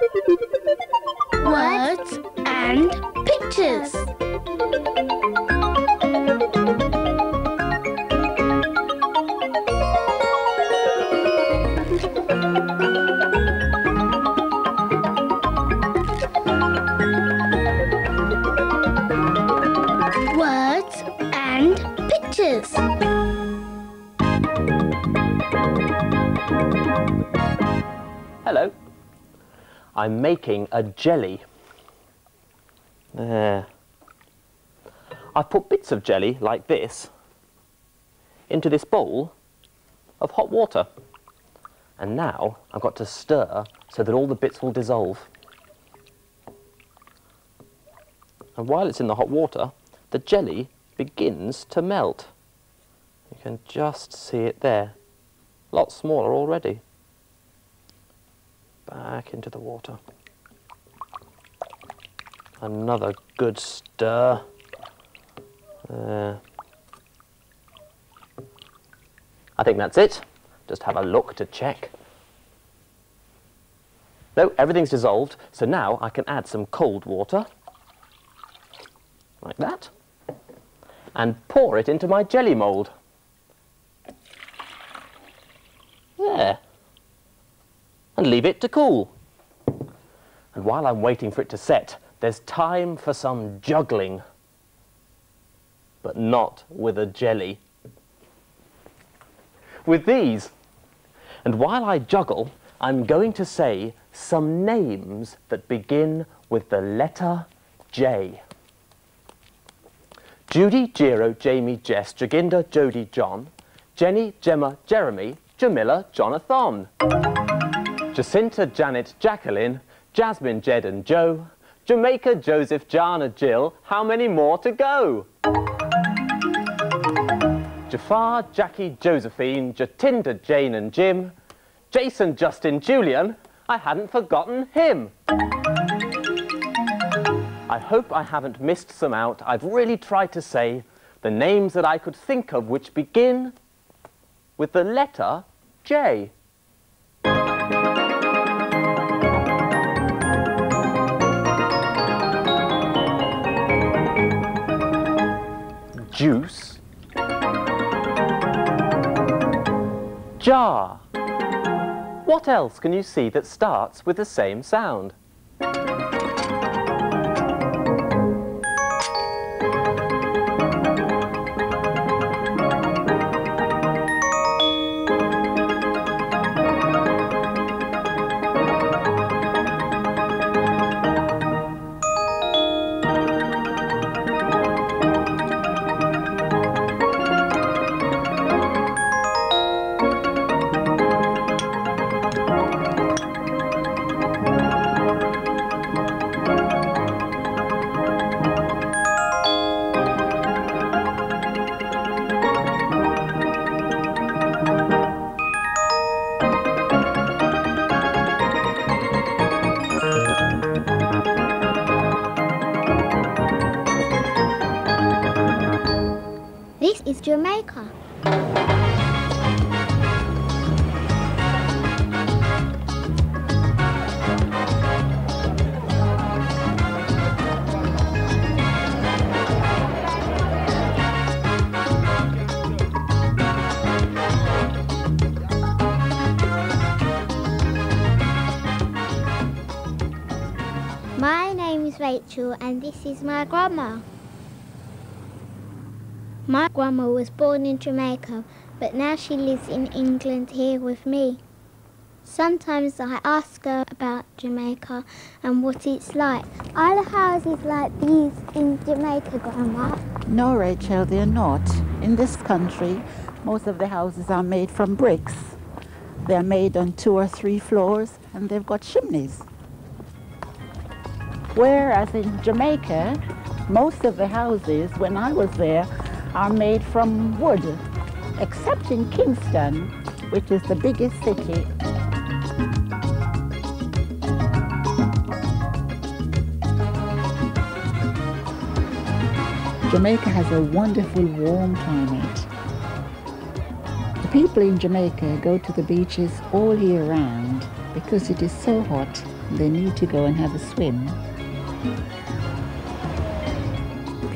Words and pictures. Words and pictures. Hello. I'm making a jelly. There. I've put bits of jelly like this into this bowl of hot water. And now I've got to stir so that all the bits will dissolve. And while it's in the hot water, the jelly begins to melt. You can just see it there. A lot smaller already. Back into the water. Another good stir. There. I think that's it. Just have a look to check. No, everything's dissolved, so now I can add some cold water, like that, and pour it into my jelly mould. There. And leave it to cool. And while I'm waiting for it to set, there's time for some juggling. But not with a jelly. With these. And while I juggle, I'm going to say some names that begin with the letter J. Judy, Jiro, Jamie, Jess, Jaginda, Jodie, John, Jenny, Gemma, Jeremy, Jamila, Jonathan. Jacinta, Janet, Jacqueline, Jasmine, Jed and Joe, Jamaica, Joseph, Jana, Jill, how many more to go? Jafar, Jackie, Josephine, Jatinda, Jane and Jim, Jason, Justin, Julian, I hadn't forgotten him. I hope I haven't missed some out. I've really tried to say the names that I could think of which begin with the letter J. Juice, jar. What else can you see that starts with the same sound? This is Jamaica. My name is Rachel and this is my grandma. My grandma was born in Jamaica, but now she lives in England here with me. Sometimes I ask her about Jamaica and what it's like. Are the houses like these in Jamaica, Grandma? No, Rachel, they're not. In this country, most of the houses are made from bricks. They're made on 2 or 3 floors and they've got chimneys. Whereas in Jamaica, most of the houses, when I was there, are made from wood, except in Kingston, which is the biggest city. Jamaica has a wonderful warm climate. The people in Jamaica go to the beaches all year round because it is so hot, they need to go and have a swim.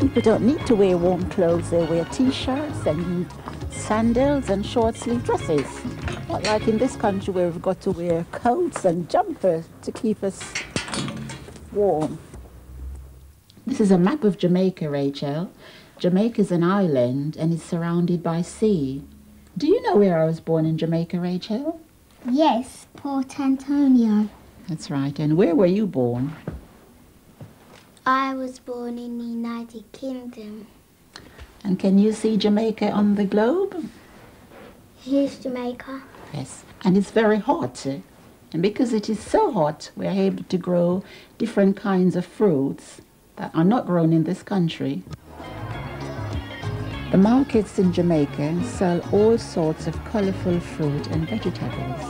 People don't need to wear warm clothes. They wear t-shirts and sandals and short-sleeve dresses. Not like in this country where we've got to wear coats and jumpers to keep us warm. This is a map of Jamaica, Rachel. Jamaica is an island and is surrounded by sea. Do you know where I was born in Jamaica, Rachel? Yes, Port Antonio. That's right. And where were you born? I was born in the United Kingdom. And can you see Jamaica on the globe? Here's Jamaica. Yes. And it's very hot. And because it is so hot, we are able to grow different kinds of fruits that are not grown in this country. The markets in Jamaica sell all sorts of colorful fruit and vegetables.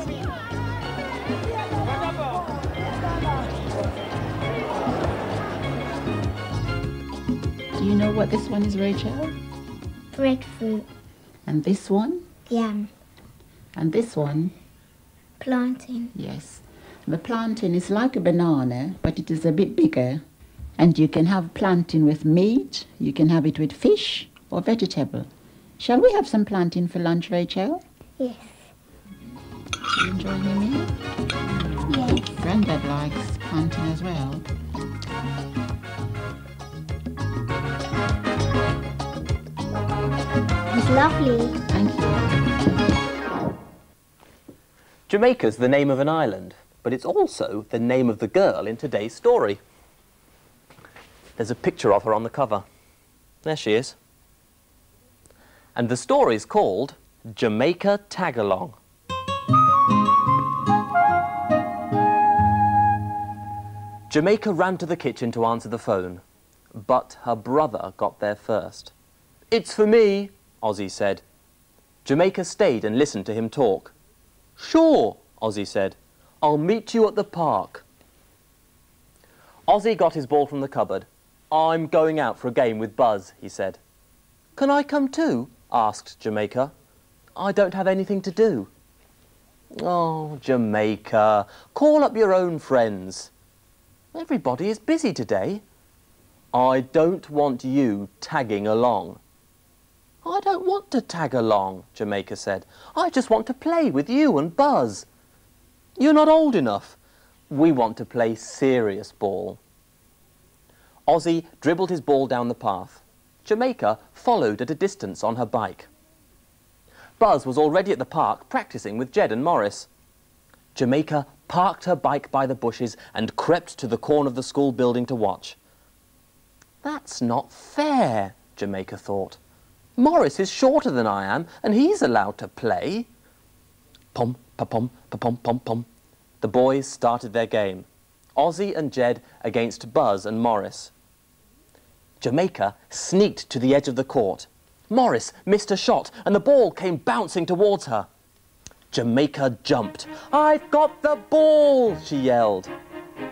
Do you know what this one is, Rachel? Breadfruit. And this one? Yam. And this one? Plantain. Yes. The plantain is like a banana, but it is a bit bigger. And you can have plantain with meat, you can have it with fish or vegetable. Shall we have some plantain for lunch, Rachel? Yes. You enjoying your meal? Yes. Grandad likes plantain as well. It's lovely. Thank you. Jamaica's the name of an island, but it's also the name of the girl in today's story. There's a picture of her on the cover. There she is. And the story's called Jamaica Tagalong. Jamaica ran to the kitchen to answer the phone, but her brother got there first. "It's for me," Ozzy said. Jamaica stayed and listened to him talk. "Sure," Ozzy said. "I'll meet you at the park." Ozzy got his ball from the cupboard. "I'm going out for a game with Buzz," he said. "Can I come too?" asked Jamaica. "I don't have anything to do." "Oh, Jamaica, call up your own friends. Everybody is busy today." "I don't want you tagging along." "I don't want to tag along," Jamaica said. "I just want to play with you and Buzz." "You're not old enough. We want to play serious ball." Ozzy dribbled his ball down the path. Jamaica followed at a distance on her bike. Buzz was already at the park practicing with Jed and Morris. Jamaica parked her bike by the bushes and crept to the corner of the school building to watch. "That's not fair," Jamaica thought. "Morris is shorter than I am, and he's allowed to play." Pom, pa-pom, pa-pom, pom, pom. The boys started their game. Ozzy and Jed against Buzz and Morris. Jamaica sneaked to the edge of the court. Morris missed a shot, and the ball came bouncing towards her. Jamaica jumped. "I've got the ball!" she yelled.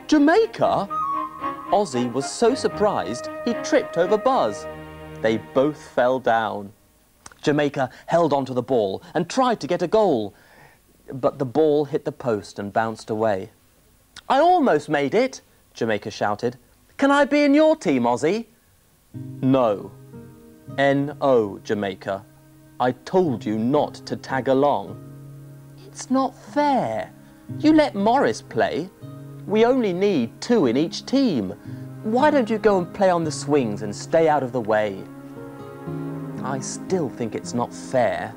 "Jamaica?" Ozzy was so surprised he tripped over Buzz. They both fell down. Jamaica held onto the ball and tried to get a goal, but the ball hit the post and bounced away. "I almost made it," Jamaica shouted. "Can I be in your team, Ozzy?" "No. N-O, Jamaica. I told you not to tag along." "It's not fair. You let Morris play. We only need 2 in each team. Why don't you go and play on the swings and stay out of the way?" "I still think it's not fair."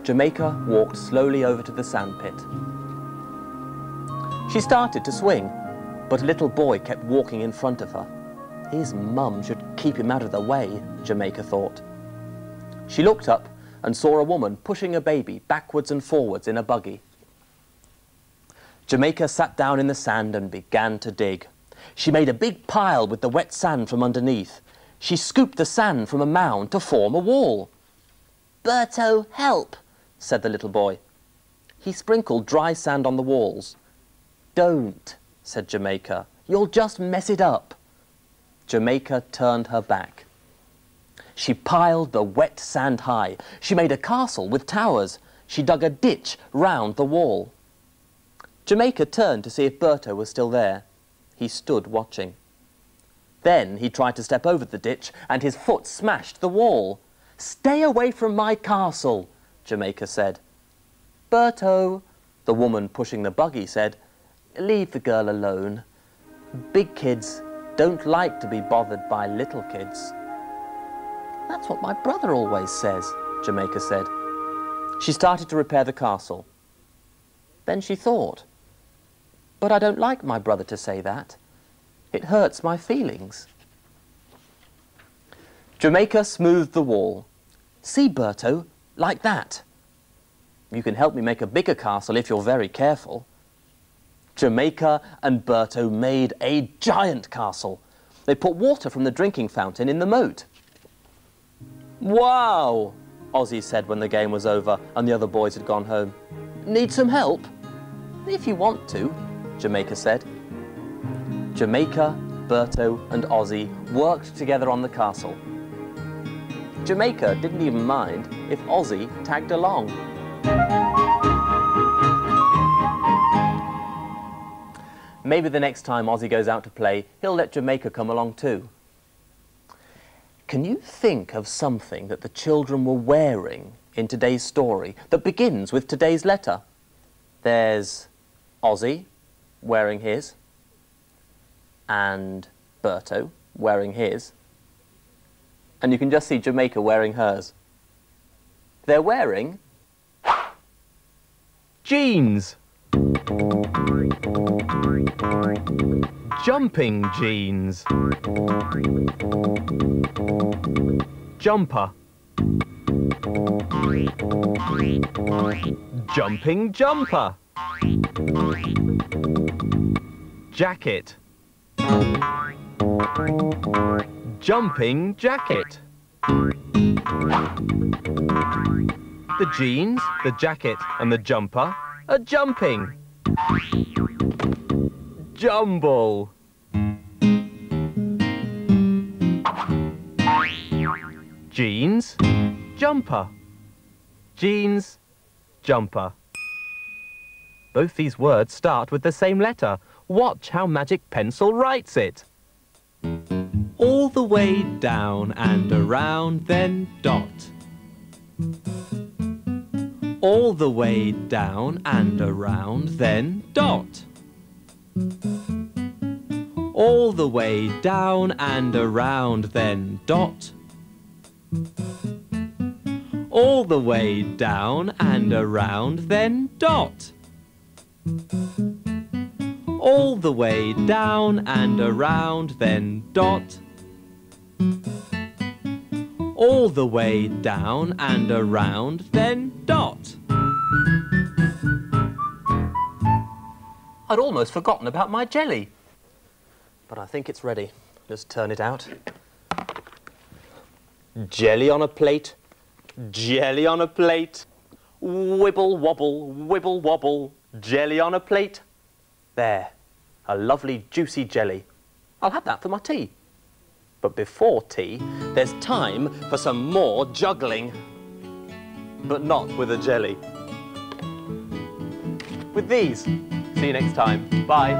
Jamaica walked slowly over to the sandpit. She started to swing, but a little boy kept walking in front of her. His mum should keep him out of the way, Jamaica thought. She looked up and saw a woman pushing a baby backwards and forwards in a buggy. Jamaica sat down in the sand and began to dig. She made a big pile with the wet sand from underneath. She scooped the sand from a mound to form a wall. "Berto, help," said the little boy. He sprinkled dry sand on the walls. "Don't," said Jamaica. "You'll just mess it up." Jamaica turned her back. She piled the wet sand high. She made a castle with towers. She dug a ditch round the wall. Jamaica turned to see if Berto was still there. He stood watching. Then he tried to step over the ditch and his foot smashed the wall. "Stay away from my castle," Jamaica said. "Berto," the woman pushing the buggy said, "leave the girl alone. Big kids don't like to be bothered by little kids." "That's what my brother always says," Jamaica said. She started to repair the castle. Then she thought, "But I don't like my brother to say that. It hurts my feelings." Jamaica smoothed the wall. "See, Berto, like that. You can help me make a bigger castle if you're very careful." Jamaica and Berto made a giant castle. They put water from the drinking fountain in the moat. "Wow," Ozzy said when the game was over and the other boys had gone home. "Need some help?" "If you want to," Jamaica said. Jamaica, Berto and Ozzy worked together on the castle. Jamaica didn't even mind if Ozzy tagged along. Maybe the next time Ozzy goes out to play, he'll let Jamaica come along too. Can you think of something that the children were wearing in today's story that begins with today's letter? There's Ozzy wearing his, and Berto wearing his, and you can just see Jamaica wearing hers. They're wearing jeans. Jumping jeans. Jumper. Jumping jumper. Jacket. Jumping jacket. The jeans, the jacket and the jumper are jumping. Jumble. Jeans, jumper. Jeans, jumper. Both these words start with the same letter. Watch how Magic Pencil writes it. All the way down and around, then dot. All the way down and around, then dot. All the way down and around, then dot. All the way down and around, then dot. All the way down and around, then dot. All the way down and around, then dot. I'd almost forgotten about my jelly. But I think it's ready. Just turn it out. Jelly on a plate. Jelly on a plate. Wibble wobble, jelly on a plate. There, a lovely juicy jelly. I'll have that for my tea. But before tea, there's time for some more juggling. But not with a jelly. With these. See you next time. Bye.